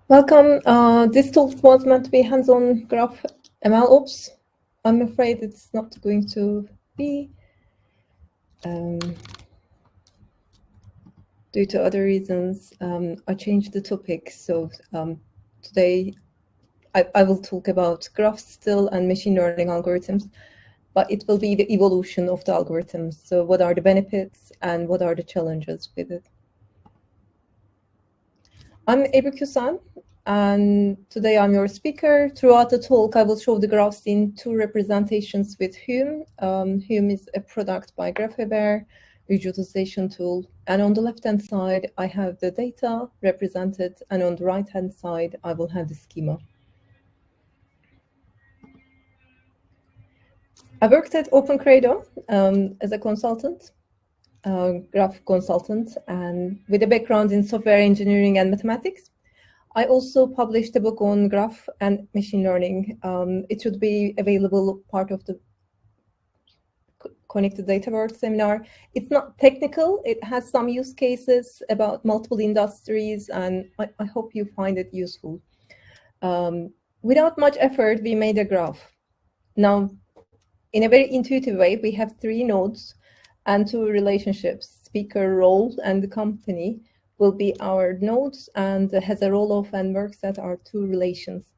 Welcome. This talk was meant to be hands-on graph ML ops. I'm afraid it's not going to be due to other reasons. I changed the topic, so today I will talk about graphs still and machine learning algorithms, but it will be the evolution of the algorithms. So what are the benefits and what are the challenges with it? I'm Ebru Cucen, and today I'm your speaker. Throughout the talk, I will show the graphs in two representations with Hume. Hume is a product by GraphAware, visualization tool. And on the left-hand side, I have the data represented, and on the right-hand side, I will have the schema. I worked at OpenCredo as a consultant, graph consultant, and with a background in software engineering and mathematics. I also published a book on graph and machine learning. It should be available part of the Connected Data World seminar. It's not technical. It has some use cases about multiple industries, and I hope you find it useful. Without much effort, we made a graph. Now, in a very intuitive way, we have 3 nodes and 2 relationships, speaker, role, and the company will be our nodes, and has a roll-off and work set are 2 relations.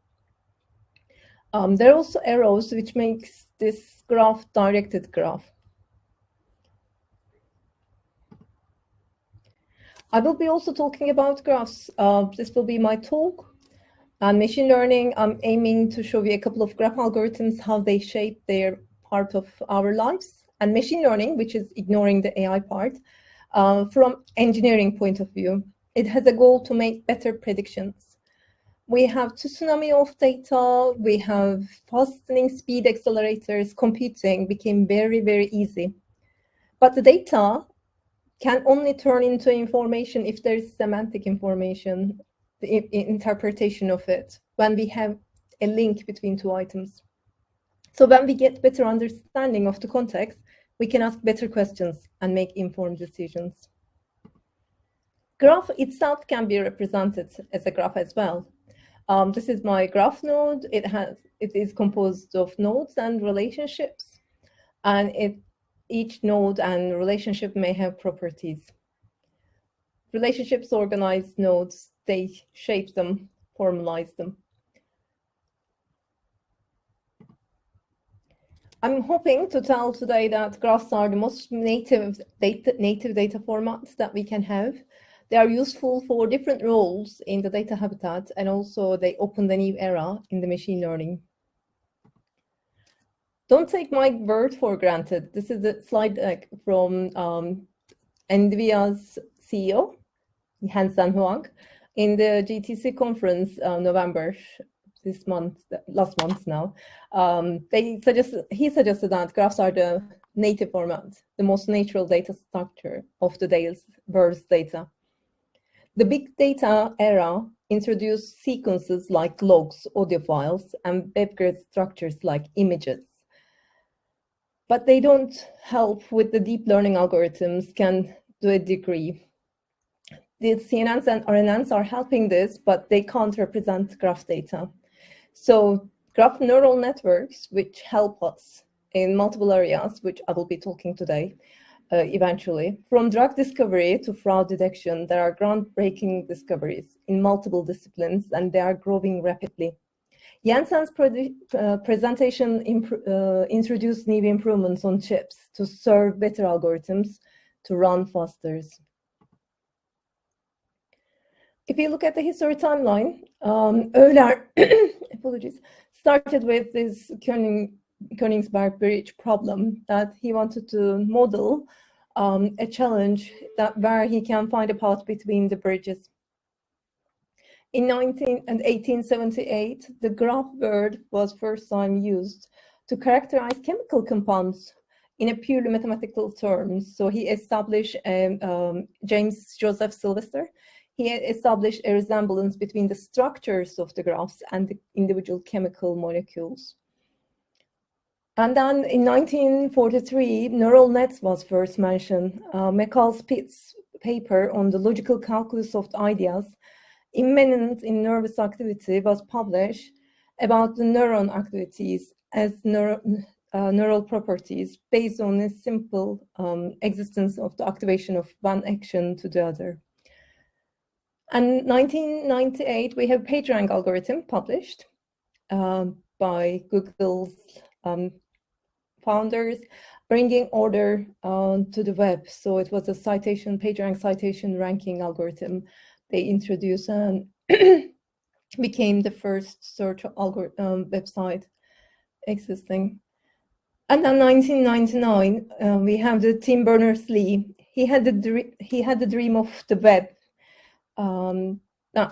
There are also arrows, which makes this graph directed graph. I will be also talking about graphs. This will be my talk. And machine learning, I'm aiming to show you a couple of graph algorithms, how they shape their part of our lives. And machine learning, which is ignoring the AI part, from engineering point of view, it has a goal to make better predictions. We have tsunami of data, we have fastening speed accelerators, computing became very, very easy. But the data can only turn into information if there is semantic information, the interpretation of it, when we have a link between 2 items. So when we get better understanding of the context, we can ask better questions and make informed decisions. Graph itself can be represented as a graph as well. This is my graph node. It is composed of nodes and relationships, and each node and relationship may have properties. Relationships organize nodes, they shape them, formalize them. I'm hoping to tell today that graphs are the most native data formats that we can have. They are useful for different roles in the data habitat, and also they open the new era in the machine learning. Don't take my word for granted. This is a slide deck from NVIDIA's CEO, Hansen Huang, in the GTC conference November this month, last month now. He suggested that graphs are the native format, the most natural data structure of today's world's data. The big data era introduced sequences like logs, audio files, and web-grade structures like images. But they don't help with the deep learning algorithms can do a degree. The CNNs and RNNs are helping this, but they can't represent graph data. So graph neural networks, which help us in multiple areas, which I will be talking today, eventually. From drug discovery to fraud detection, there are groundbreaking discoveries in multiple disciplines, and they are growing rapidly. Jensen's presentation introduced new improvements on chips to serve better algorithms to run faster. If you look at the history timeline, Euler apologies, started with this Königsberg Bridge problem that he wanted to model a challenge where he can find a path between the bridges. In 1878, the graph word was first time used to characterize chemical compounds in a purely mathematical terms. So he established, James Joseph Sylvester, he established a resemblance between the structures of the graphs and the individual chemical molecules. And then in 1943, neural nets was first mentioned. McCall Spitz's paper on the logical calculus of the ideas immanent in nervous activity was published about the neuron activities as neural properties based on a simple existence of the activation of one action to the other. And 1998, we have PageRank algorithm published by Google's founders, bringing order to the web. So it was a PageRank citation ranking algorithm they introduced and became the first search website existing. And then 1999, we have the Tim Berners-Lee. He had the dream of the web,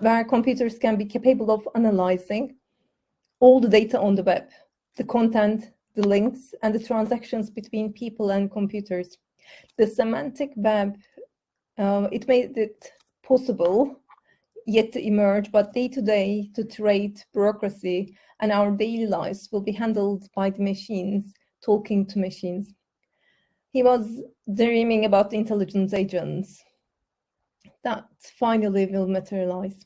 where computers can be capable of analyzing all the data on the web, the content, the links, and the transactions between people and computers. The semantic web, it made it possible yet to emerge, but day-to-day, the trade, bureaucracy, and our daily lives will be handled by the machines, talking to machines. He was dreaming about the intelligence agents that finally will materialize.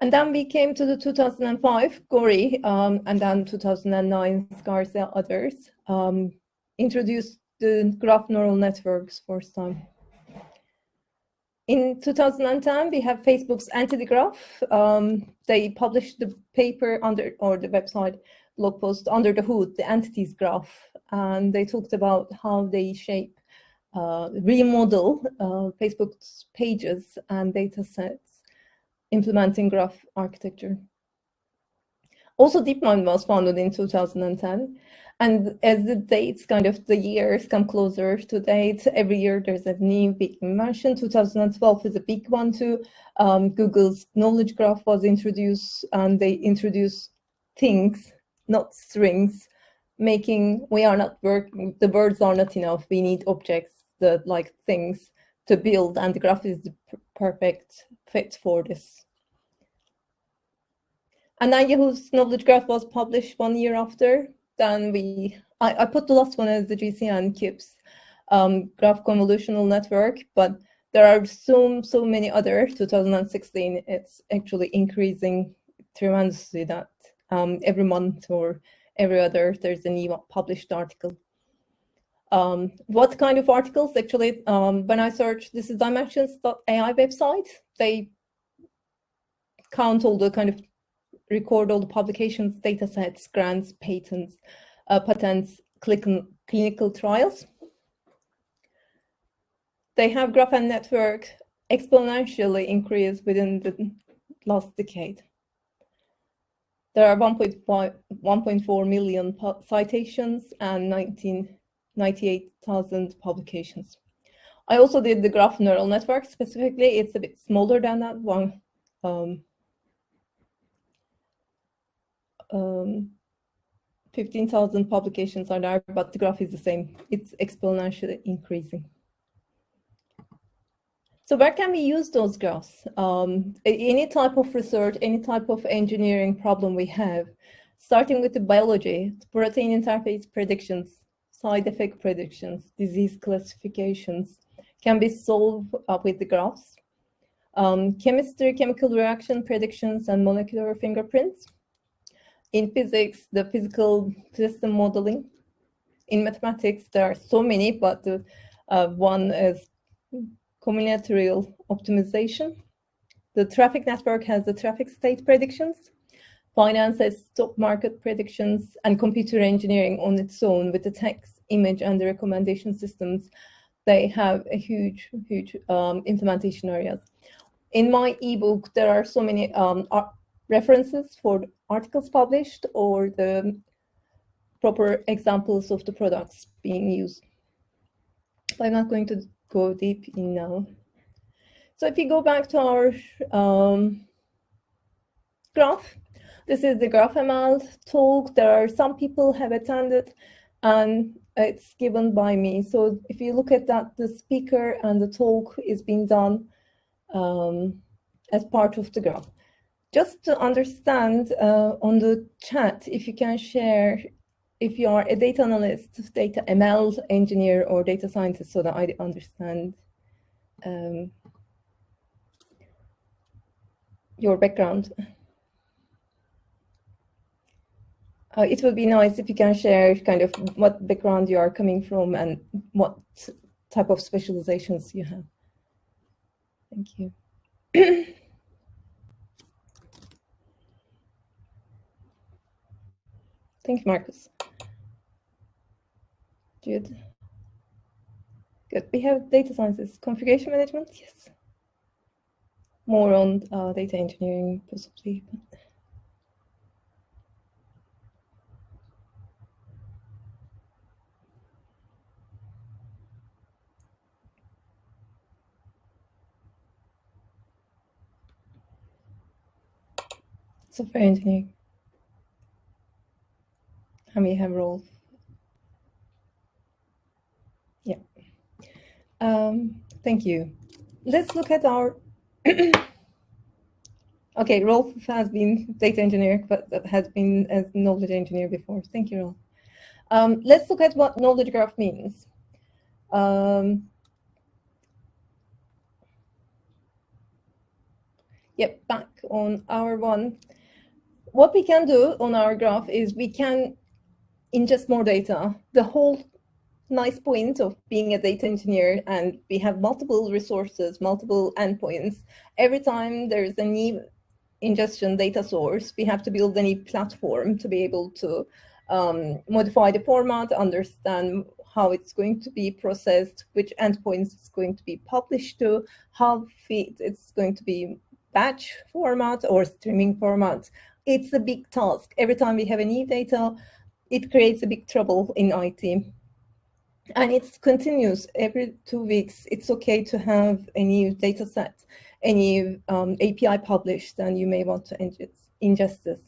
And then we came to the 2005, Gori, and then 2009, Scarza, others, introduced the graph neural networks first time. In 2010, we have Facebook's anti-graph. They published the paper or the website blog post under the hood, the entities graph, and they talked about how they shape, remodel Facebook's pages and data sets, implementing graph architecture. Also, DeepMind was founded in 2010. And as the dates, the years come closer to date, every year there's a new big invention. 2012 is a big one too. Google's knowledge graph was introduced, and they introduced things, not strings, making the words are not enough. We need objects, like things to build, and the graph is the perfect fit for this. And then Yahoo's knowledge graph was published 1 year after. Then I put the last one as the GCN CUBE's graph convolutional network, but there are so many other. 2016, it's actually increasing tremendously that every month or every other, there's a new published article. What kind of articles? Actually, when I search, this is dimensions.ai website. They count all the record all the publications, data sets, grants, patents, clinical trials. They have graph and network exponentially increased within the last decade. There are 1.4 million citations and 98,000 publications. I also did the graph neural network specifically. It's a bit smaller than that one. 15,000 publications are there, but the graph is the same. It's exponentially increasing. So where can we use those graphs? Any type of research, any type of engineering problem we have, starting with the biology, protein interface predictions, side effect predictions, disease classifications, can be solved with the graphs. Chemistry, chemical reaction predictions, and molecular fingerprints. In physics, the physical system modeling. In mathematics, there are so many, but one is combinatorial optimization. The traffic network has the traffic state predictions. Finance has stock market predictions, and computer engineering on its own with the text, image, and the recommendation systems. They have a huge implementation areas. In my ebook, there are so many references for articles published or the proper examples of the products being used. I'm not going to go deep in now. So if you go back to our graph, this is the GraphML talk. There are some people have attended, and it's given by me. So if you look at that, the speaker and the talk is being done as part of the graph. Just to understand on the chat, if you can share, if you are a data analyst, data ML engineer, or data scientist, so that I understand. your background. It would be nice if you can share kind of what background you are coming from and what type of specializations you have. Thank you. Thank you, Marcus. Good. Good. We have data sciences, configuration management, yes. More on data engineering, possibly. Software engineering. And we have roles. Yeah. Thank you. Let's look at our okay, Rolf has been data engineer, but has been as knowledge engineer before. Thank you, Rolf. Let's look at what knowledge graph means. Yep, back on our one. What we can do on our graph is we can ingest more data. The whole nice point of being a data engineer, and we have multiple resources, multiple endpoints. Every time there's a new ingestion data source, we have to build a new platform to be able to modify the format, understand how it's going to be processed, which endpoints it's going to be published to, how it's going to be batch format or streaming format. It's a big task. Every time we have a new data, it creates a big trouble in IT. And it continues every 2 weeks. It's okay to have a new data set, a new API published, and you may want to ingest this.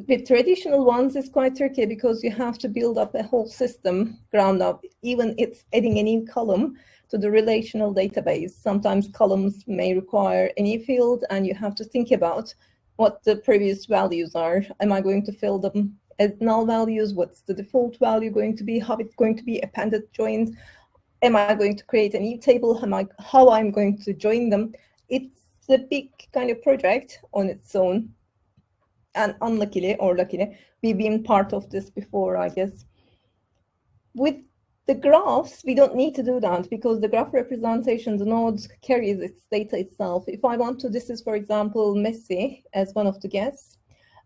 With traditional ones, it's quite tricky because you have to build up a whole system ground up. Even it's adding a new column to the relational database. Sometimes columns may require a new field, and you have to think about what the previous values are. Am I going to fill them as null values? What's the default value going to be? How it's going to be appended, joined? Am I going to create a new table? How I'm going to join them? It's a big kind of project on its own. And unluckily or luckily, we've been part of this before, I guess. With the graphs, we don't need to do that because the graph representation, the nodes carries its data itself. If I want to, this is, for example, Messi as one of the guests.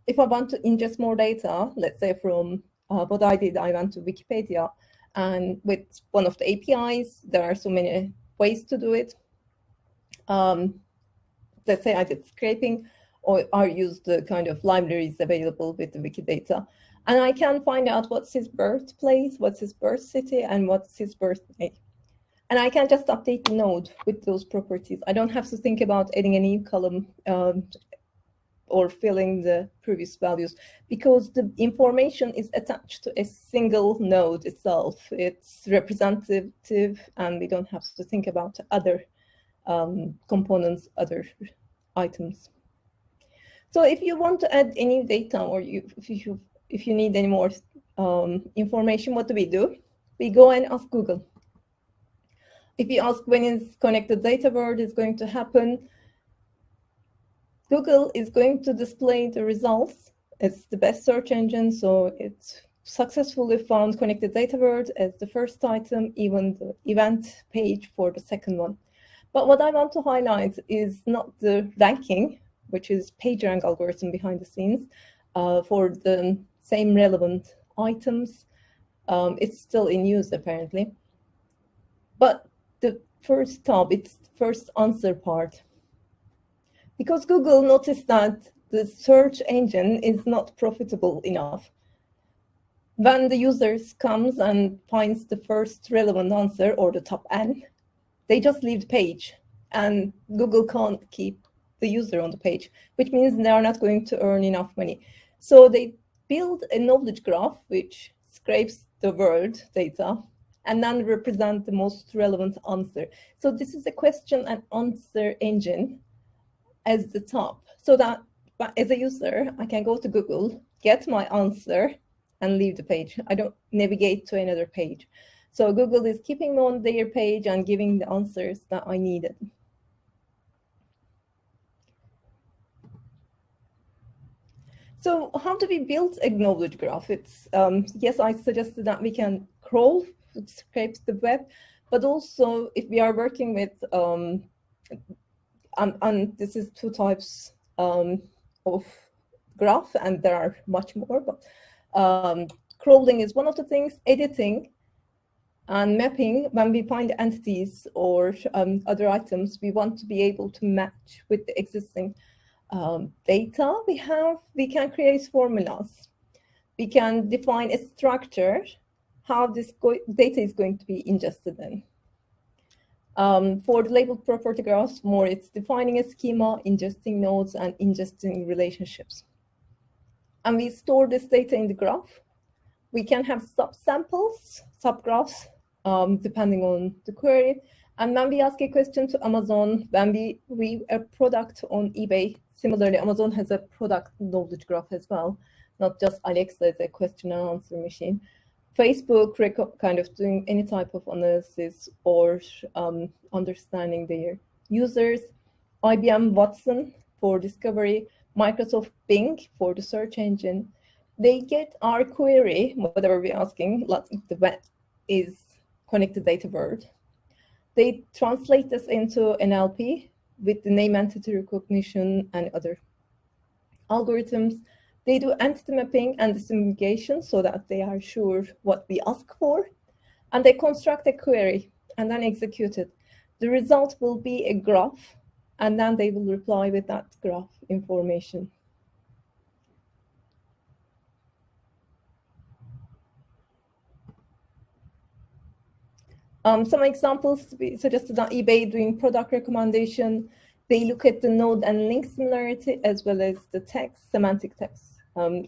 If I want to ingest more data, let's say from what I did, I went to Wikipedia, and with one of the APIs, there are so many ways to do it. Let's say I did scraping, or I used the kind of libraries available with the Wikidata. And I can find out what's his birthplace, what's his birth city, and what's his birthday. And I can just update the node with those properties. I don't have to think about adding a new column or filling the previous values because the information is attached to a single node itself. It's representative, and we don't have to think about other components, other items. So if you want to add any data, or if you need any more information, what do? We go and ask Google. If you ask when is connected data word is going to happen, Google is going to display the results. It's the best search engine, so it's successfully found connected data word as the first item, even the event page for the second one. But what I want to highlight is not the ranking, which is PageRank algorithm behind the scenes for the same relevant items. It's still in use apparently. But the first tab, it's the first answer part. Because Google noticed that the search engine is not profitable enough. When the users comes and finds the first relevant answer or the top N, they just leave the page, and Google can't keep the user on the page, which means they are not going to earn enough money. So they build a knowledge graph which scrapes the world data and then represent the most relevant answer. So this is a question and answer engine as the top, so that as a user, I can go to Google, get my answer, and leave the page. I don't navigate to another page. So Google is keeping me on their page and giving the answers that I needed. So how do we build a knowledge graph? It's yes, I suggested that we can crawl, scrape the web, but also if we are working with, and this is two types of graph, and there are much more, but crawling is one of the things, editing and mapping. When we find entities or other items, we want to be able to match with the existing data we have. We can create formulas. We can define a structure, how this data is going to be ingested in. For the labeled property graphs, more it's defining a schema, ingesting nodes, and ingesting relationships. And we store this data in the graph. We can have subsamples, subgraphs, depending on the query. And when we ask a question to Amazon, when we a product on eBay, similarly, Amazon has a product knowledge graph as well, not just Alexa as a question and answer machine. Facebook kind of doing any type of analysis or understanding their users. IBM Watson for discovery, Microsoft Bing for the search engine. They get our query, whatever we're asking, like the web is connected data word. They translate this into NLP with the name entity recognition and other algorithms. They do entity mapping and disambiguation so that they are sure what we ask for. And they construct a query and then execute it. The result will be a graph, and then they will reply with that graph information. Some examples, we suggested on eBay doing product recommendation. They look at the node and link similarity as well as the text, semantic text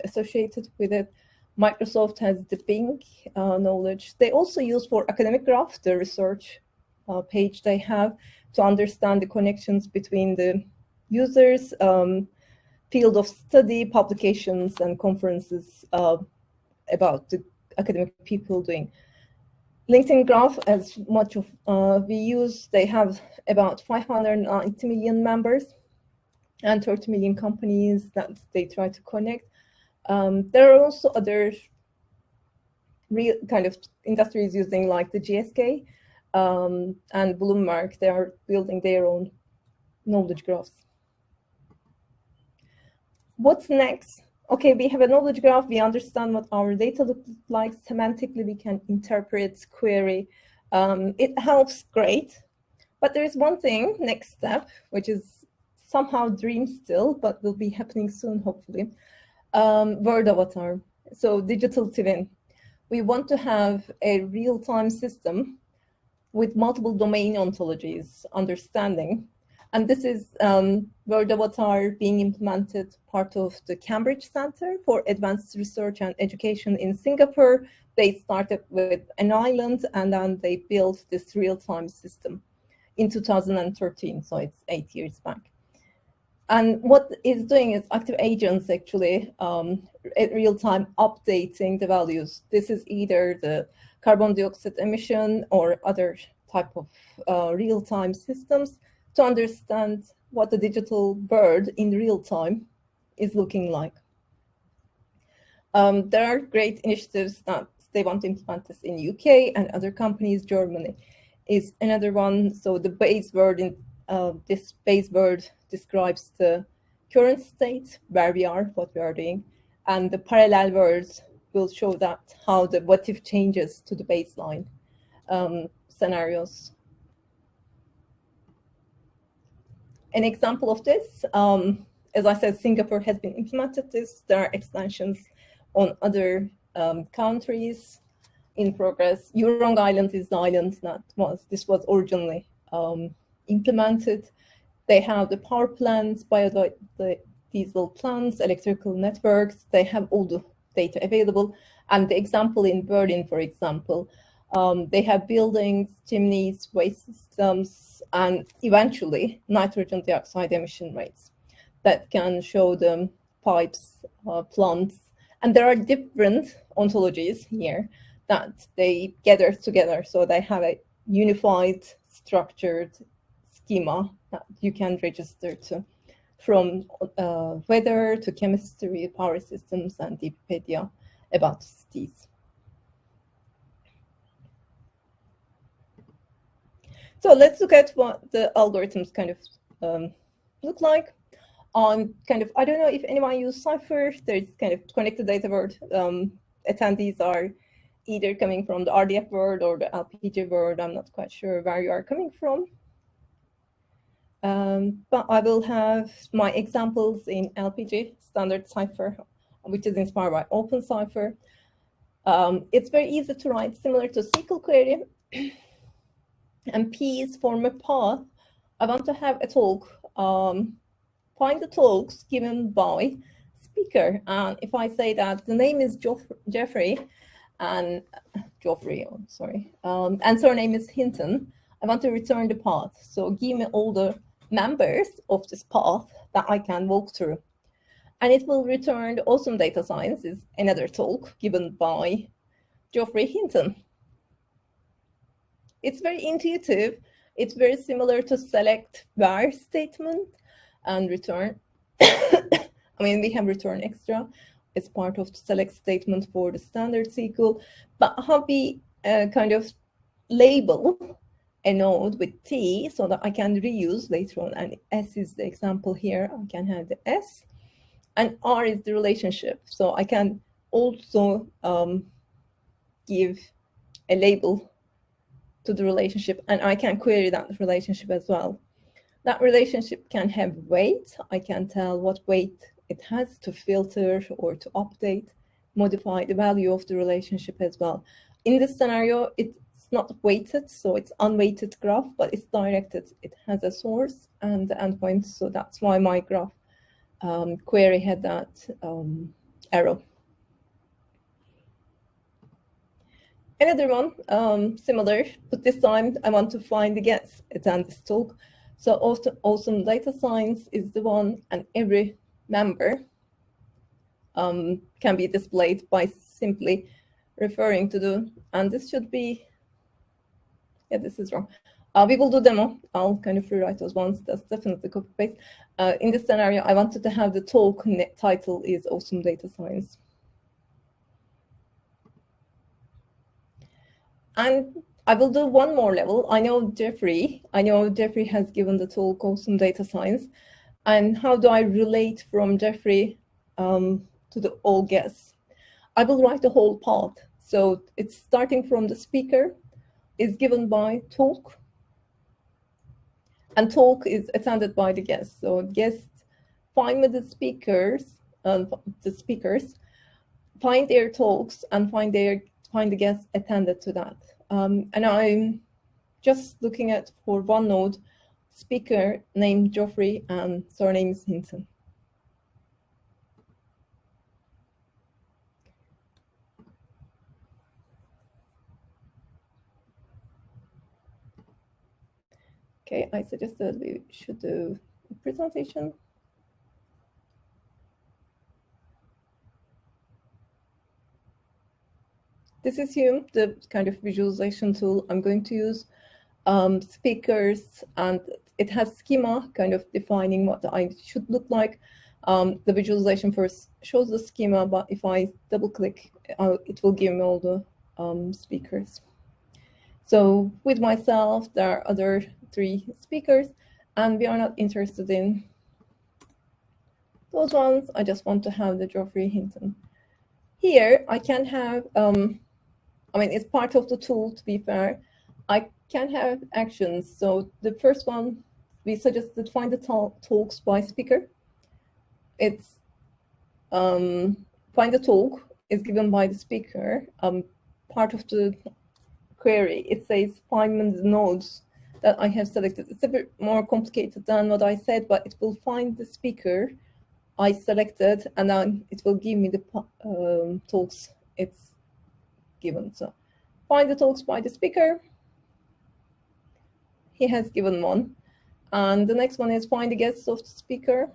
associated with it. Microsoft has the Bing knowledge. They also use for academic graph, the research page they have to understand the connections between the users, field of study, publications, and conferences about the academic people doing. LinkedIn Graph, as much of we use, they have about 590 million members and 30 million companies that they try to connect. There are also other real kind of industries using like the GSK and Bloomberg. They are building their own knowledge graphs. What's next? Okay, we have a knowledge graph. We understand what our data looks like. Semantically, we can interpret, query. It helps, great. But there is one thing, next step, which is somehow dream still, but will be happening soon, hopefully. Word avatar, so digital twin. We want to have a real-time system with multiple domain ontologies, understanding. And this is Word Avatar being implemented, part of the Cambridge Center for Advanced Research and Education in Singapore. They started with an island, and then they built this real-time system in 2013, so it's 8 years back. And what it's doing is active agents actually at real-time updating the values. This is either the carbon dioxide emission or other type of real-time systems to understand what the digital bird in real time is looking like. There are great initiatives that they want to implement this in UK and other companies. Germany is another one. So the base word in this base word describes the current state, where we are, what we are doing, and the parallel words will show that how the what if changes to the baseline scenarios. An example of this, as I said, Singapore has been implemented this. There are extensions on other countries in progress. Jurong Island is the island that this was originally implemented. They have the power plants, biodiesel plants, electrical networks. They have all the data available. And the example in Berlin, for example, they have buildings, chimneys, waste systems, and eventually nitrogen dioxide emission rates that can show the pipes, plants. And there are different ontologies here that they gather together. So they have a unified, structured schema that you can register to from weather to chemistry, power systems, and Wikipedia about cities. So let's look at what the algorithms kind of look like. On kind of, I don't know if anyone uses Cypher. There's kind of connected data world. Attendees are either coming from the RDF world or the LPG world. I'm not quite sure where you are coming from. But I will have my examples in LPG, standard Cypher, which is inspired by OpenCypher. It's very easy to write, similar to SQL query. And P is form a path. I want to have a talk. Find the talks given by speaker. And if I say that the name is Jeffrey, and and surname is Hinton, I want to return the path. So give me all the members of this path that I can walk through. And it will return the awesome data science is another talk given by Geoffrey Hinton. It's very intuitive. It's very similar to select var statement and return. I mean, we have return extra. It's part of the select statement for the standard SQL. But how we kind of label a node with T so that I can reuse later on. And S is the example here. I can have the S. And R is the relationship. So I can also give a label to the relationship, and I can query that relationship as well. That relationship can have weight. I can tell what weight it has to filter or to update, modify the value of the relationship as well. In this scenario, it's not weighted, so it's unweighted graph, but it's directed. It has a source and the endpoint, so that's why my graph query had that arrow. Another one, similar, but this time I want to find the guest attend this talk. So awesome data science is the one, and every member can be displayed by simply referring to the, and this should be, yeah, this is wrong. We will do demo. I'll kind of rewrite those ones. That's definitely copy paste. In this scenario, I wanted to have the talk title is awesome data science. And I will do one more level. I know Jeffrey has given the talk awesome data science. And how do I relate from Jeffrey to the all guests? I will write the whole path. So it's starting from the speaker, is given by talk, and talk is attended by the guest. So guests find the speakers, find their talks, and find the guests attended to that. And I'm just looking at for one node, speaker named Geoffrey and surname is Hinton. Okay, I suggested we should do a presentation. This is Hume, the kind of visualization tool I'm going to use. Speakers, and it has schema kind of defining what the eye should look like. The visualization first shows the schema, but if I double click, it will give me all the speakers. So with myself, there are other 3 speakers, and we are not interested in those ones. I just want to have the Geoffrey Hinton. Here, I can have, I mean, it's part of the tool, to be fair. I can have actions. So the first one, we suggested find the talks by speaker. It's find the talk is given by the speaker. Part of the query, it says find the nodes that I have selected. It's a bit more complicated than what I said, but it will find the speaker I selected, and then it will give me the talks it's given. So find the talks by the speaker. He has given one. And the next one is find the guests of the speaker.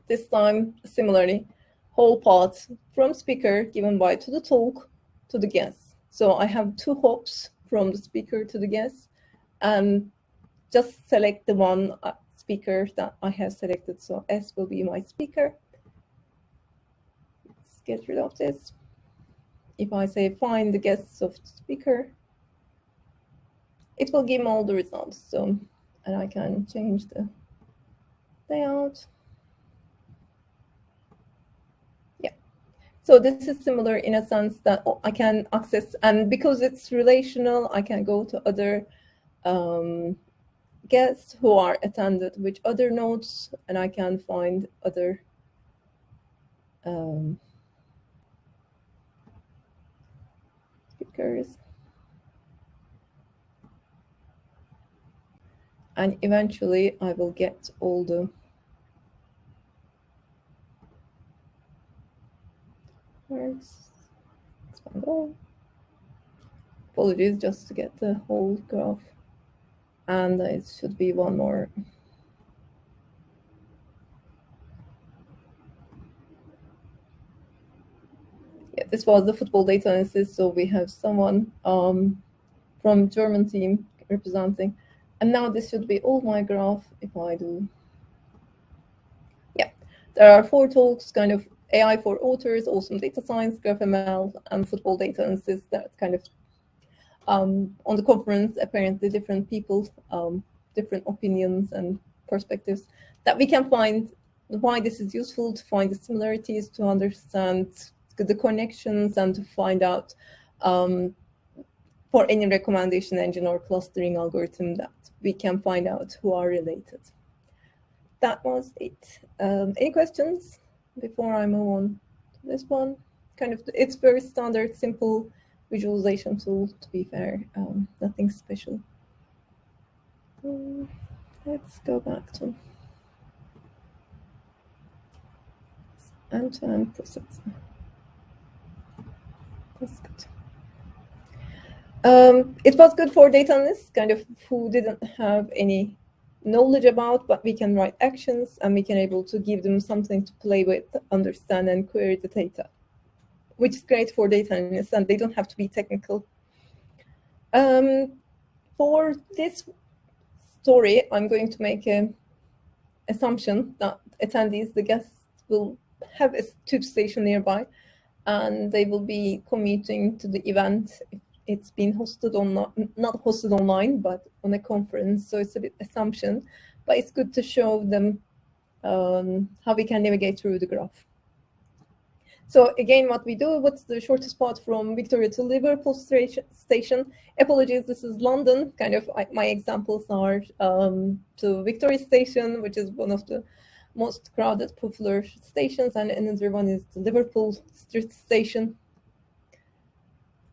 This time, similarly, whole path from speaker given by to the talk to the guest. So I have 2 hops from the speaker to the guest, and just select the one speaker that I have selected. So S will be my speaker. Let's get rid of this. If I say find the guests of the speaker, it will give me all the results. So, and I can change the layout. Yeah. So this is similar in a sense that I can access, and because it's relational, I can go to other guests who are attended with other nodes, and I can find other speakers. And eventually I will get all the expand all. Apologies, just to get the whole graph. And it should be one more. Yeah, this was the football data analysis. So we have someone from German team representing. And now this should be all my graph if I do. Yeah, there are 4 talks, kind of AI for authors, awesome data science, GraphML, and football data analysis. That kind of on the conference, apparently different people, different opinions and perspectives that we can find why this is useful, to find the similarities, to understand the connections, and to find out for any recommendation engine or clustering algorithm that we can find out who are related. That was it. Any questions before I move on to this one? Kind of, it's very standard, simple visualization tool, to be fair, nothing special. Let's go back to end-to-end processing. That's good. It was good for data analysts, kind of who didn't have any knowledge about, but we can write actions and we can able to give them something to play with, understand and query the data, which is great for data analysts, and they don't have to be technical. For this story, I'm going to make an assumption that attendees, the guests, will have a tube station nearby, and they will be commuting to the event. It's been hosted on, not hosted online, but on a conference. So it's a bit assumption, but it's good to show them how we can navigate through the graph. So again, what we do, what's the shortest path from Victoria to Liverpool station? Apologies, this is London. Kind of my examples are to Victoria Station, which is one of the most crowded, popular stations, and another one is the Liverpool Street Station.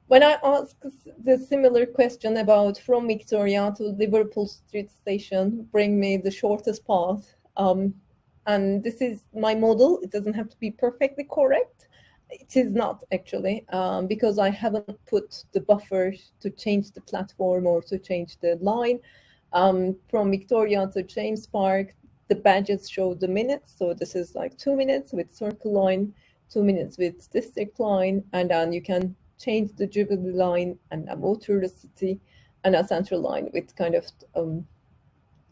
When I ask the similar question about from Victoria to Liverpool Street Station, bring me the shortest path. And this is my model. It doesn't have to be perfectly correct. It is not actually, because I haven't put the buffer to change the platform or to change the line. From Victoria to James Park, the badges show the minutes. So this is like 2 minutes with Circle Line, 2 minutes with District Line, and then you can change the Jubilee Line and go through the city, and a Central Line with kind of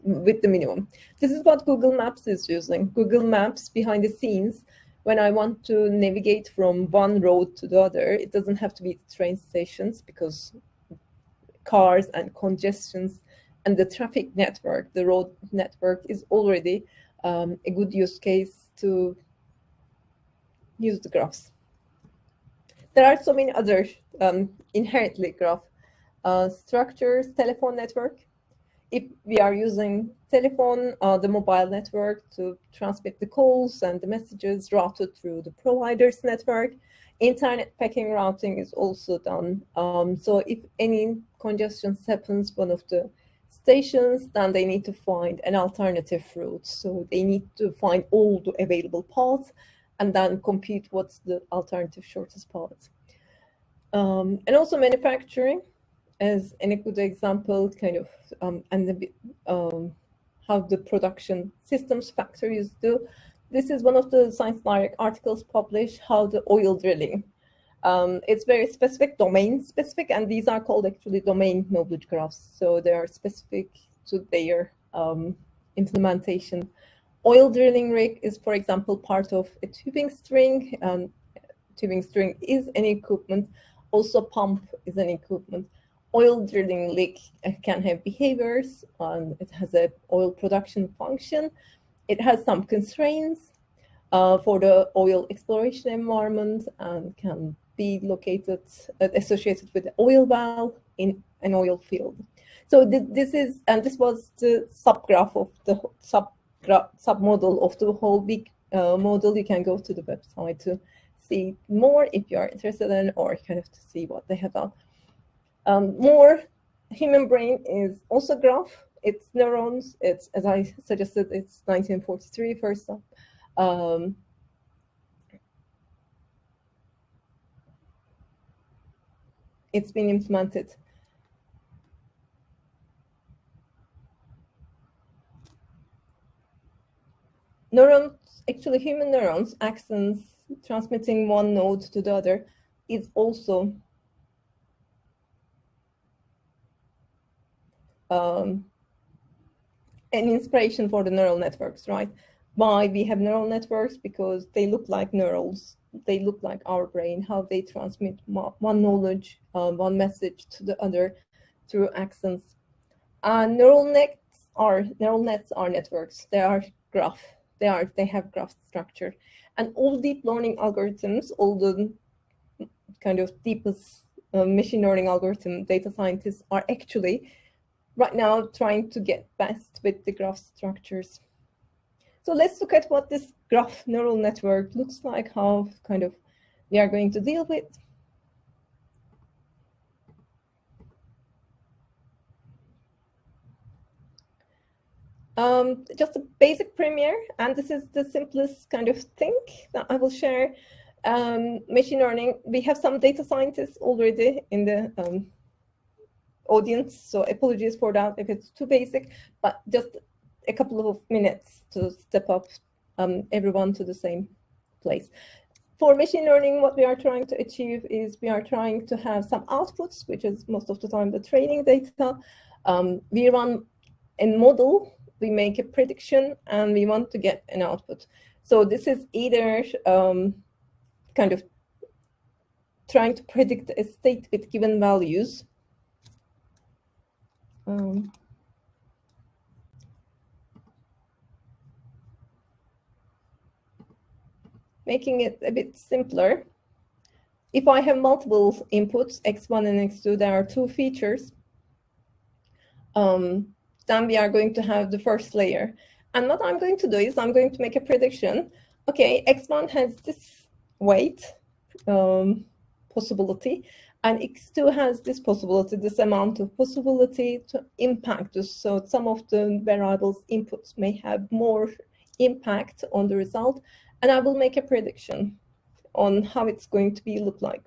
with the minimum. This is what Google Maps is using. Google Maps behind the scenes, when I want to navigate from one road to the other, it doesn't have to be train stations, because cars and congestions and the traffic network, the road network, is already a good use case to use the graphs. There are so many other inherently graph structures, telephone network. If we are using telephone, the mobile network to transmit the calls and the messages routed through the provider's network. Internet packing routing is also done. So if any congestion happens one of the stations, then they need to find an alternative route. So they need to find all the available paths and then compute what's the alternative shortest path. And also manufacturing as a good example, kind of, and how the production systems factories do. This is one of the Science Direct articles published, how the oil drilling. It's very specific, domain specific, and these are called actually domain knowledge graphs. So they are specific to their implementation. Oil drilling rig is, for example, part of a tubing string. Tubing string is an equipment. Also, pump is an equipment. Oil drilling rig can have behaviors. It has an oil production function. It has some constraints for the oil exploration environment and can be located, associated with the oil well in an oil field. So this was the subgraph of the submodel of the whole big model. You can go to the website to see more if you are interested in, or kind of to see what they have done. More human brain is also graph. It's neurons. It's, as I suggested, it's 1943 first up. It's been implemented. Neurons, actually human neurons, axons transmitting one node to the other, is also an inspiration for the neural networks, right? Why we have neural networks? Because they look like neurals. They look like our brain, how they transmit one knowledge, one message to the other through axons. Neural nets are networks. They are graph. They have graph structure. And all deep learning algorithms, all the kind of deepest machine learning algorithm data scientists are actually right now trying to get best with the graph structures. So let's look at what this graph neural network looks like, how kind of we are going to deal with. Just a basic premiere, and this is the simplest kind of thing that I will share. Machine learning, we have some data scientists already in the audience, so apologies for that if it's too basic, but just a couple of minutes to step up everyone to the same place. For machine learning, what we are trying to achieve is we are trying to have some outputs, which is most of the time the training data. We run a model, we make a prediction, and we want to get an output. So this is either kind of trying to predict a state with given values. Making it a bit simpler. If I have multiple inputs, x1 and x2, there are two features. Then we are going to have the first layer. And what I'm going to do is I'm going to make a prediction. Okay, x1 has this weight possibility, and x2 has this possibility, this amount of possibility to impact this. So some of the variables inputs may have more impact on the result, and I will make a prediction on how it's going to be look like.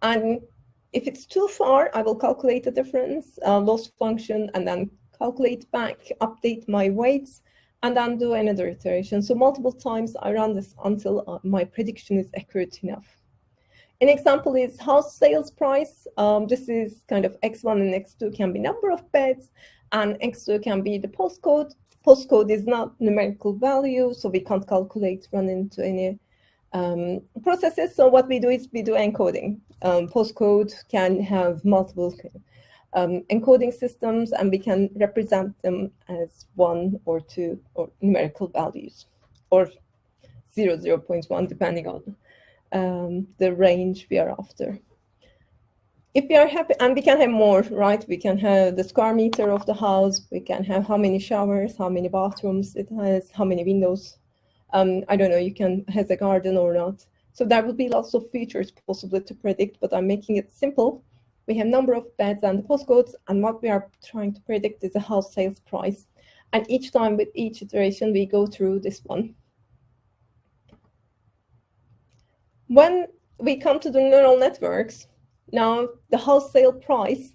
And if it's too far, I will calculate the difference, loss function, and then calculate back, update my weights, and then do another iteration. So multiple times I run this until my prediction is accurate enough. An example is house sales price. This is kind of x1 and x2 can be number of beds, and x2 can be the postcode. Postcode is not numerical value, so we can't run into any processes. So what we do is we do encoding. Postcode can have multiple encoding systems, and we can represent them as 1 or 2 or numerical values, or 0, 0.1, depending on the range we are after. If we are happy, and we can have more, right? We can have the square meter of the house, we can have how many showers, how many bathrooms it has, how many windows. I don't know, you can have a garden or not. So there will be lots of features possible to predict, but I'm making it simple. We have number of beds and the postcodes, and what we are trying to predict is a house sales price. And each time with each iteration, we go through this one. When we come to the neural networks, now the house sale price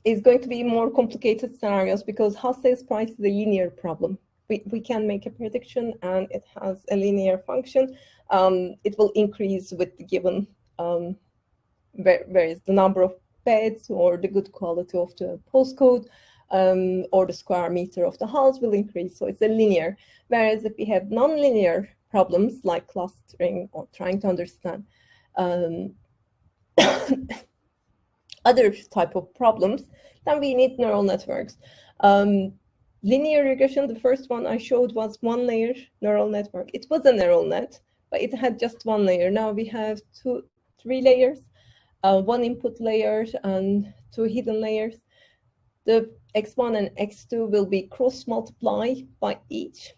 is going to be more complicated scenarios, because house sales price is a linear problem. We can make a prediction, and it has a linear function. It will increase with the given where is the number of beds or the good quality of the postcode. or the square meter of the house will increase. So it's a linear. Whereas if we have non-linear problems like clustering or trying to understand other type of problems, then we need neural networks. Linear regression, the first one I showed was one layer neural network. It was a neural net, but it had just one layer. Now we have three layers, one input layer and two hidden layers. The x1 and x2 will be cross-multiplied by each.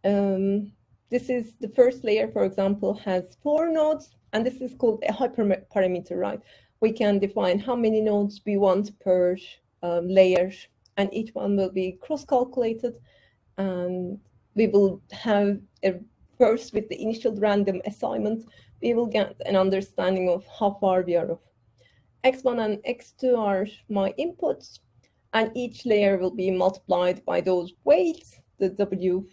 This is the first layer, for example, has 4 nodes, and this is called a hyperparameter, right? We can define how many nodes we want per layer, and each one will be cross-calculated, and we will have first with the initial random assignment, we will get an understanding of how far we are off. x1 and x2 are my inputs, and each layer will be multiplied by those weights, the wi,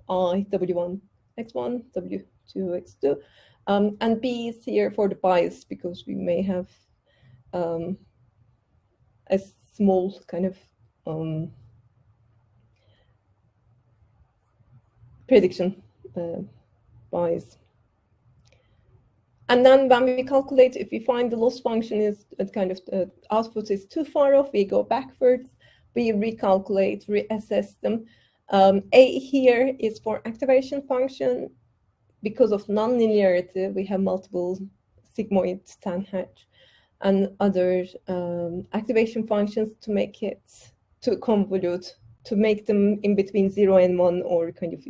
w1, x1, w2, x2, and b is here for the bias, because we may have a small kind of prediction bias. And then when we calculate, if we find the loss function is kind of the output is too far off, we go backwards, we recalculate, reassess them. A here is for activation function. Because of non-linearity, we have multiple sigmoid tanh, and other activation functions to make it, to convolute, to make them in between 0 and 1, or kind of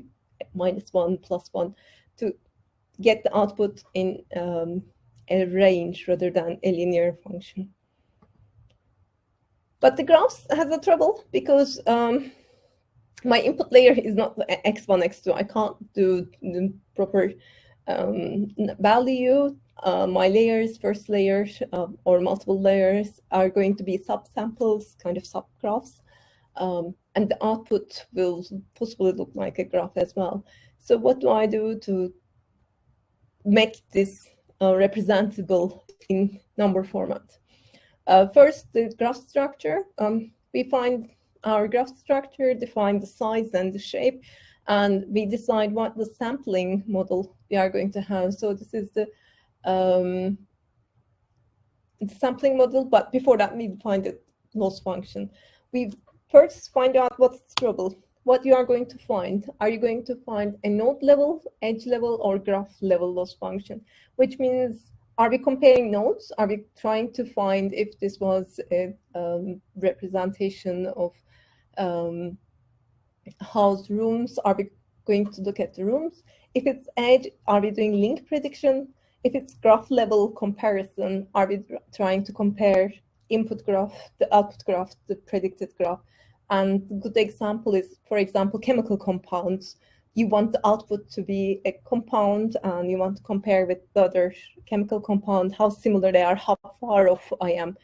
-1, +1, to get the output in a range rather than a linear function. But the graphs has a trouble, because my input layer is not x1, x2. I can't do the proper value. My layers, first layers, or multiple layers are going to be subsamples, kind of subgraphs. And the output will possibly look like a graph as well. So what do I do to make this representable in number format? First, the graph structure. We find our graph structure, define the size and the shape, and we decide what the sampling model we are going to have. So this is the sampling model, but before that we define the loss function. We first find out what's trouble, what you are going to find. Are you going to find a node level, edge level, or graph level loss function? Which means, are we comparing nodes? Are we trying to find if this was a representation of house rooms? Are we going to look at the rooms? If it's edge, are we doing link prediction? If it's graph level comparison, are we trying to compare input graph, the output graph, the predicted graph? And a good example is, for example, chemical compounds. You want the output to be a compound, and you want to compare with the other chemical compound, how similar they are, how far off I am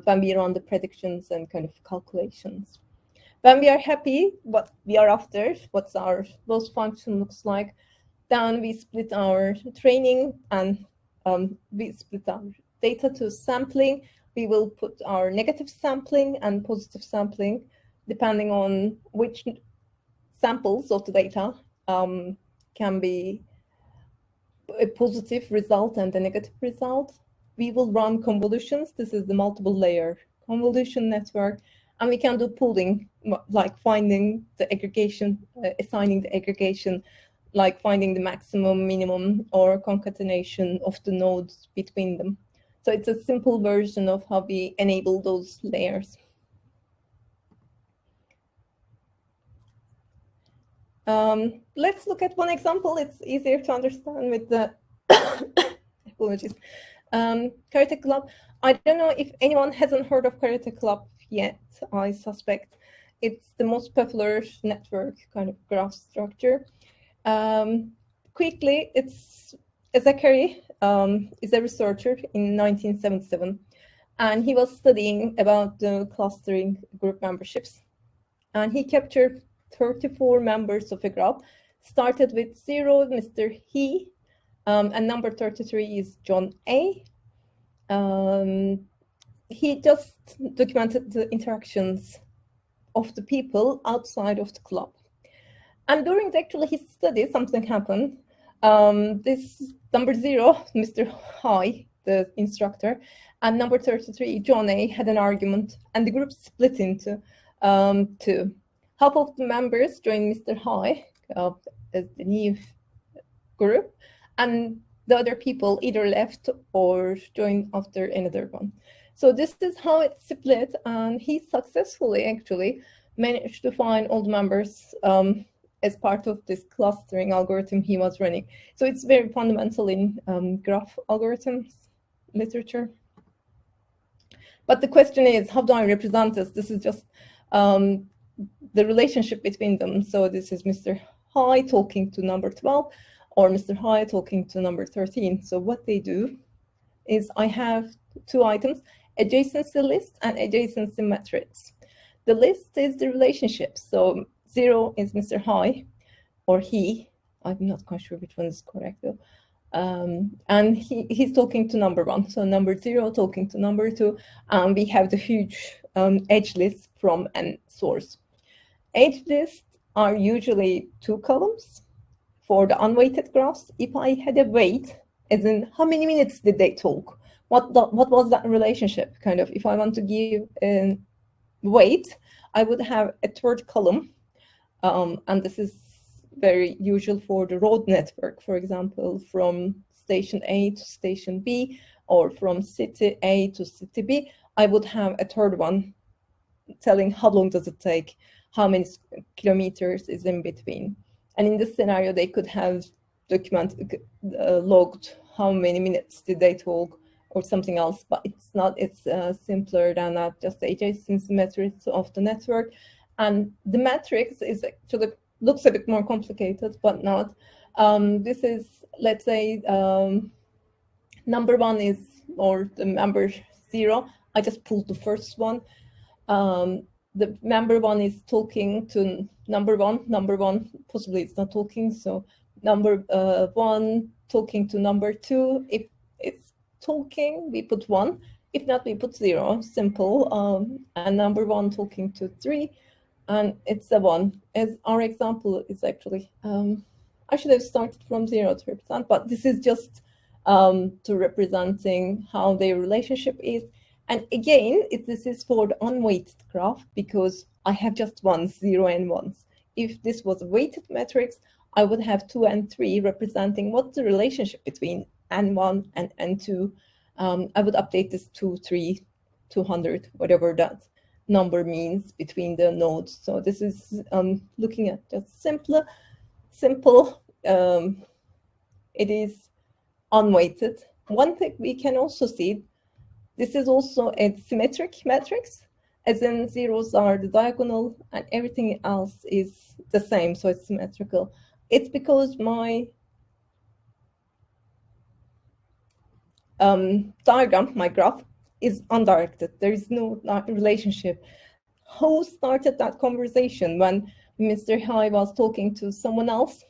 when we run the predictions and kind of calculations. When we are happy, what we are after, what's our loss function looks like, then we split our training and we split our data to sampling. We will put our negative sampling and positive sampling, depending on which samples of the data can be a positive result and a negative result. We will run convolutions. This is the multiple layer convolution network. And we can do pooling, like finding the aggregation, assigning the aggregation, like finding the maximum, minimum, or concatenation of the nodes between them. So it's a simple version of how we enable those layers. Let's look at one example. It's easier to understand with the apologies. Karate Club. I don't know if anyone hasn't heard of Karate Club yet. I suspect it's the most popular network kind of graph structure. Quickly, it's Zachary is a researcher in 1977, and he was studying about the clustering group memberships, and he captured 34 members of a graph. Started with 0, Mr. He, and number 33 is John A. he just documented the interactions of the people outside of the club. And during his study, something happened. This number 0, Mr. High, the instructor, and number 33, John A, had an argument, and the group split into two. Half of the members joined Mr. High as the new group, and the other people either left or joined after another one. So this is how it's split, and he successfully actually managed to find all the members as part of this clustering algorithm he was running. So it's very fundamental in graph algorithms literature. But the question is, how do I represent this? This is just the relationship between them. So this is Mr. High talking to number 12, or Mr. High talking to number 13. So what they do is I have two items, adjacency list and adjacency matrix. The list is the relationship. So 0 is Mr. High, or he. I'm not quite sure which one is correct though. And he's talking to number 1. So number 0 talking to number 2. And we have the huge edge list from an source. Edge lists are usually 2 columns. For the unweighted graphs, if I had a weight, as in how many minutes did they talk? What was that relationship? Kind of, if I want to give a weight, I would have a third column. And this is very usual for the road network, for example, from station A to station B, or from city A to city B. I would have a third one telling how long does it take, how many kilometers is in between. And in this scenario, they could have logged how many minutes did they talk or something else, but it's not, it's simpler than that, just the adjacency matrix of the network. And the matrix is actually, looks a bit more complicated, but not. This is, let's say, number 1 is, or the member 0, I just pulled the first one. The member 1 is talking to number 1, possibly it's not talking, so number 1 talking to number 2. If it's talking, we put 1. If not, we put 0, simple. And number 1 talking to 3, and it's a 1. As our example is actually, I should have started from 0 to represent, but this is just to representing how their relationship is. And again, this is for the unweighted graph, because I have just 1s, 0 and 1s. If this was a weighted matrix, I would have 2 and 3 representing what's the relationship between N1 and N2. I would update this 2, 3, 200, whatever that number means between the nodes. So this is looking at just simple. It is unweighted. One thing we can also see, this is also a symmetric matrix, as in zeros are the diagonal and everything else is the same, so it's symmetrical. It's because my diagram, my graph, is undirected. There is no relationship. Who started that conversation when Mr. High was talking to someone else?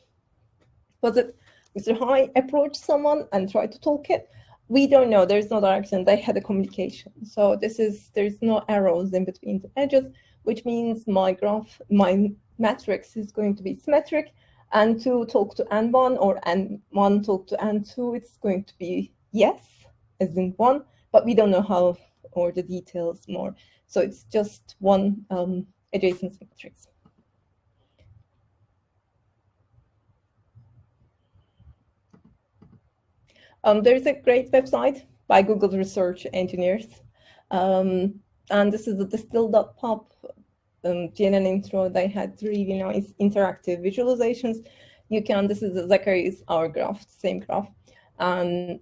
Was it Mr. High approached someone and tried to talk it? We don't know. There's no direction. They had a communication. So there's no arrows in between the edges, which means my graph, my matrix is going to be symmetric. N2 talk to N1 or N1 talk to N2. It's going to be yes, as in 1, but we don't know how or the details more. So it's just one adjacency matrix. There's a great website by Google research engineers. And this is the distill.pub GNN intro. They had really nice interactive visualizations. This is Zachary's our graph, same graph. And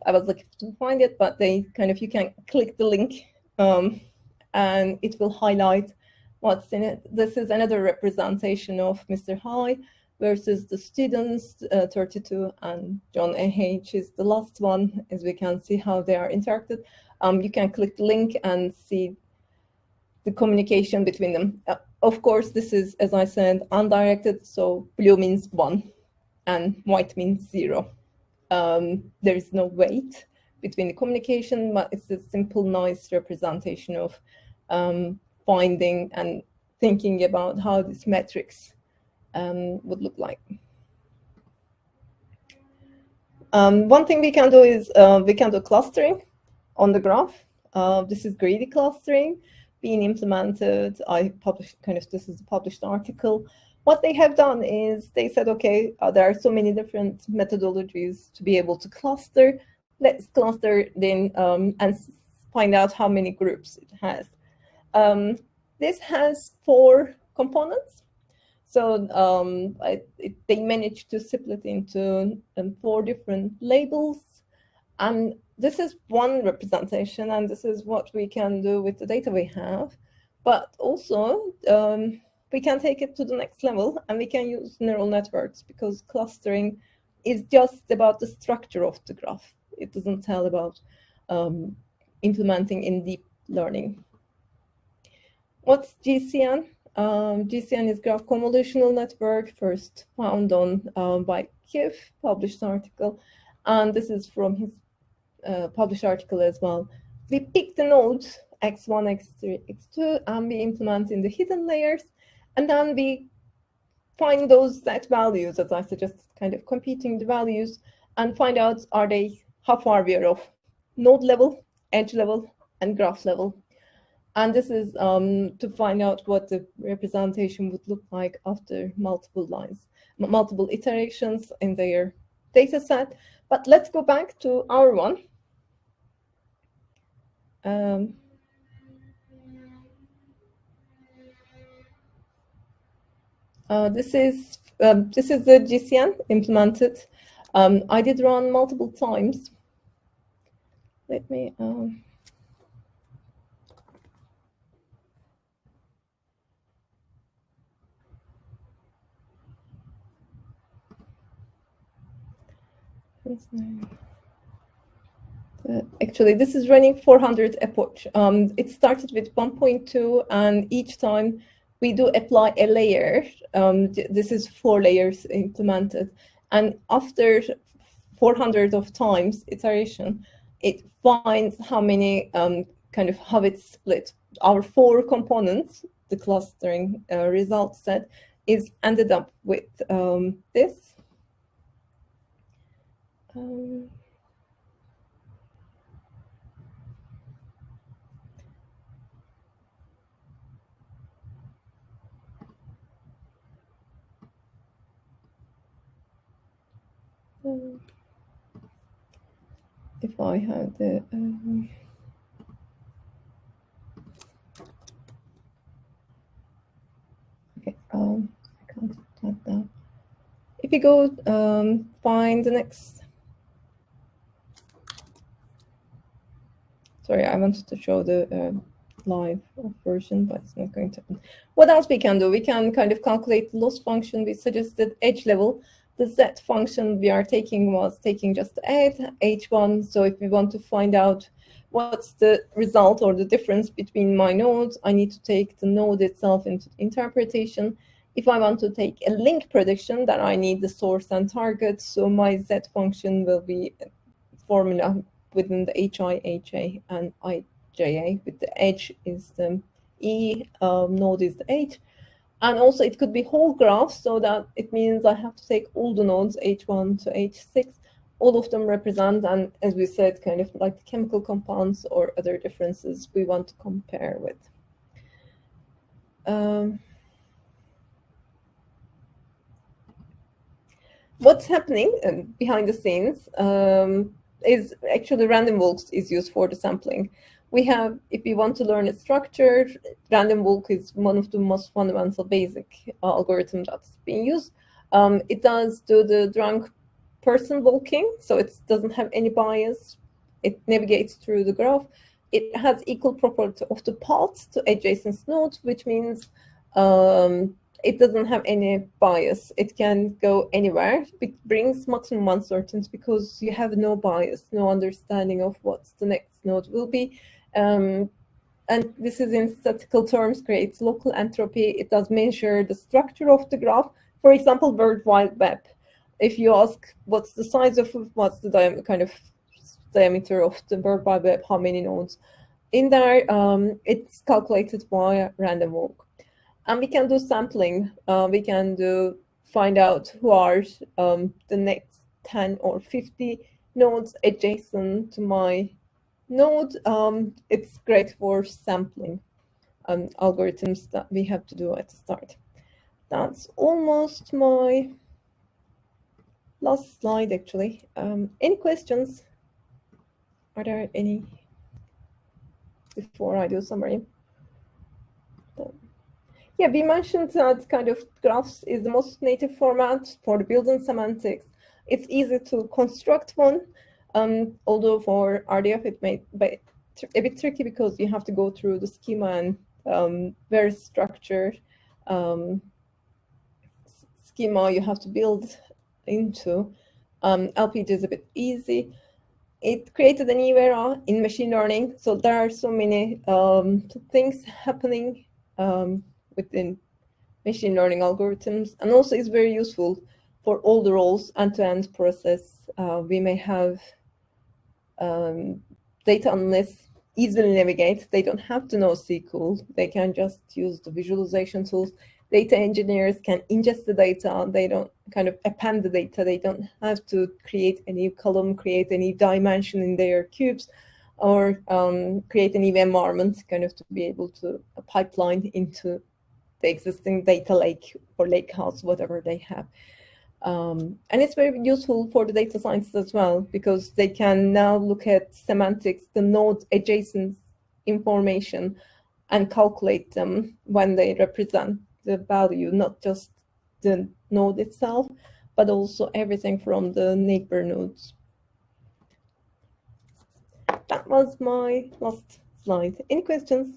I was looking to find it, but you can click the link and it will highlight what's in it. This is another representation of Mr. High versus the students, 32, and John A.H. is the last one, as we can see how they are interacted. You can click the link and see the communication between them. Of course, this is, as I said, undirected, so blue means 1 and white means 0. There is no weight between the communication, but it's a simple, nice representation of finding and thinking about how these metrics would look like. One thing we can do is we can do clustering on the graph. This is greedy clustering being implemented. I published this is a published article. What they have done is they said, okay, there are so many different methodologies to be able to cluster. Let's cluster then and find out how many groups it has. This has 4 components. So they managed to split into 4 different labels. And this is one representation, and this is what we can do with the data we have. But also, we can take it to the next level, and we can use neural networks, because clustering is just about the structure of the graph. It doesn't tell about implementing in deep learning. What's GCN? GCN is Graph Convolutional Network, first found on by Kiev, published article, and this is from his published article as well. We pick the nodes x1, x3, x2, and we implement in the hidden layers, and then we find those set values, as I suggested, kind of computing the values, and find out how far we are off node level, edge level, and graph level. And this is to find out what the representation would look like after multiple lines, multiple iterations in their data set. But let's go back to our one. This is the GCN implemented. I did run multiple times. Let me. Actually, this is running 400 epoch. It started with 1.2, and each time we do apply a layer. This is 4 layers implemented, and after 400 of times iteration, it finds how many how it's split. Our 4 components, the clustering result set, is ended up with this. If I have the okay, I can't type that. If you go find the next. Sorry, I wanted to show the live version, but it's not going to happen. What else we can do? We can kind of calculate the loss function. We suggested edge level. The Z function we are taking was taking just the H1. So if we want to find out what's the result or the difference between my nodes, I need to take the node itself into interpretation. If I want to take a link prediction, then I need the source and target. So my Z function will be a formula within the HI, HA, and IJA, with the edge is the E, node is the H. And also it could be whole graphs, so that it means I have to take all the nodes, H1 to H6. All of them represent, and as we said, kind of like the chemical compounds or other differences we want to compare with. What's happening behind the scenes is actually random walks is used for the sampling. We have, if we want to learn a structure, random walk is one of the most fundamental basic algorithm that's being used. It does do the drunk person walking, so it doesn't have any bias. It navigates through the graph. It has equal property of the paths to adjacent nodes, which means it doesn't have any bias. It can go anywhere. It brings maximum uncertainty because you have no bias, no understanding of what the next node will be. And this is in statistical terms, creates local entropy. It does measure the structure of the graph. For example, World Wide Web. If you ask what's the size of, what's the kind of diameter of the World Wide Web, how many nodes. In there, it's calculated by random walk. And we can do sampling. We can find out who are the next 10 or 50 nodes adjacent to my node. It's great for sampling algorithms that we have to do at the start. That's almost my last slide, actually. Any questions? Are there any before I do summary? Yeah, we mentioned that kind of graphs is the most native format for the building semantics. It's easy to construct one, although for RDF it may be a bit tricky because you have to go through the schema and very structured schema you have to build into. LPG is a bit easy. It created a new era in machine learning, so there are so many things happening within machine learning algorithms, and also it's very useful for all the roles, end-to-end process. We may have data analysts easily navigate. They don't have to know SQL. They can just use the visualization tools. Data engineers can ingest the data. They don't kind of append the data. They don't have to create a new column, create a new dimension in their cubes, or create a new environment kind of to be able to pipeline into the existing data lake or lake house, whatever they have. And it's very useful for the data scientists as well, because they can now look at semantics, the node adjacent information, and calculate them when they represent the value, not just the node itself, but also everything from the neighbor nodes. That was my last slide. Any questions?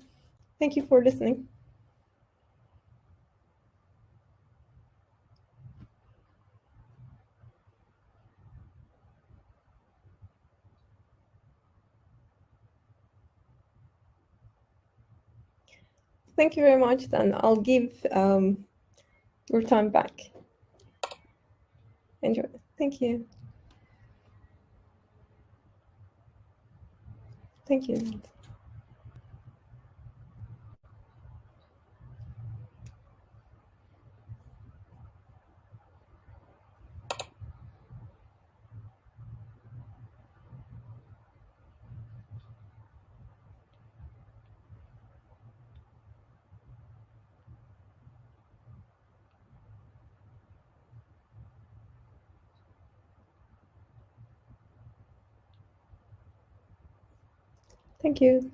Thank you for listening. Thank you very much. Then I'll give your time back. Enjoy. Thank you. Thank you. Thank you.